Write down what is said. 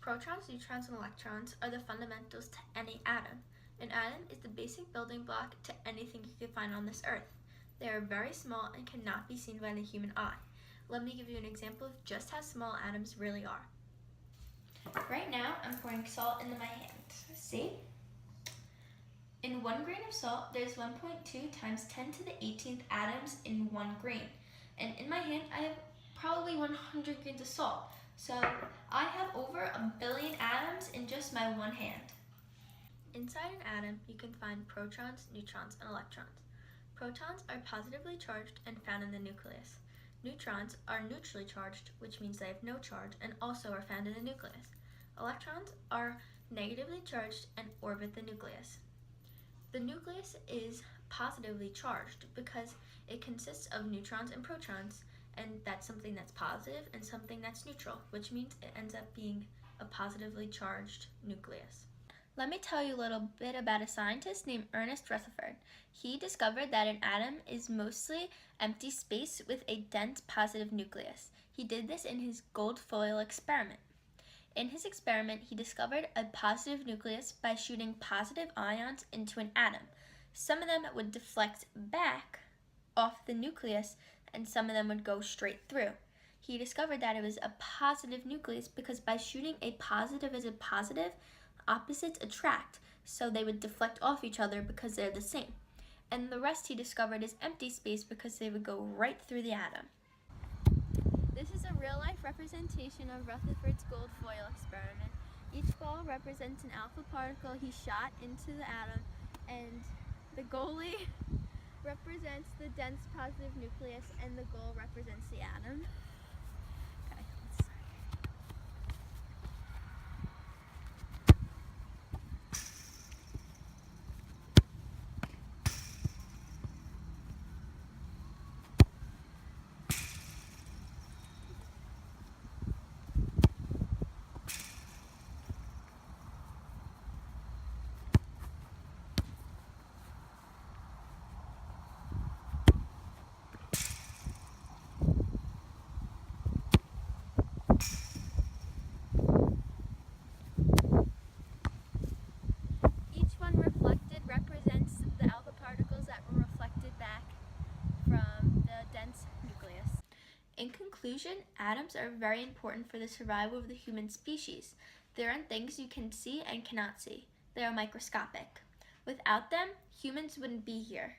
Protons, neutrons, and electrons are the fundamentals to any atom. An atom is the basic building block to anything you can find on this earth. They are very small and cannot be seen by the human eye. Let me give you an example of just how small atoms really are. Right now, I'm pouring salt into my hand. See? In 1 grain of salt, there's 1.2 times 10 to the 18th atoms in 1 grain. And in my hand, I have probably 100 grains of salt. So I have over 1 billion atoms in just my one hand. Inside an atom, you can find protons, neutrons, and electrons. Protons are positively charged and found in the nucleus. Neutrons are neutrally charged, which means they have no charge, and also are found in the nucleus. Electrons are negatively charged and orbit the nucleus. The nucleus is positively charged because it consists of neutrons and protons, and that's something that's positive and something that's neutral, which means it ends up being a positively charged nucleus. Let me tell you a little bit about a scientist named Ernest Rutherford. He discovered that an atom is mostly empty space with a dense positive nucleus. He did this in his gold foil experiment. In his experiment, he discovered a positive nucleus by shooting positive ions into an atom. Some of them would deflect back off the nucleus, and some of them would go straight through. He discovered that it was a positive nucleus because by shooting a positive as a positive, opposites attract, so they would deflect off each other because they're the same. And the rest he discovered is empty space because they would go right through the atom. This is a real-life representation of Rutherford's gold foil experiment. Each ball represents an alpha particle he shot into the atom, and the goalie represents the dense positive nucleus, and the goal represents the atom. Okay, let's start. In conclusion, atoms are very important for the survival of the human species. They are things you can see and cannot see. They are microscopic. Without them, humans wouldn't be here.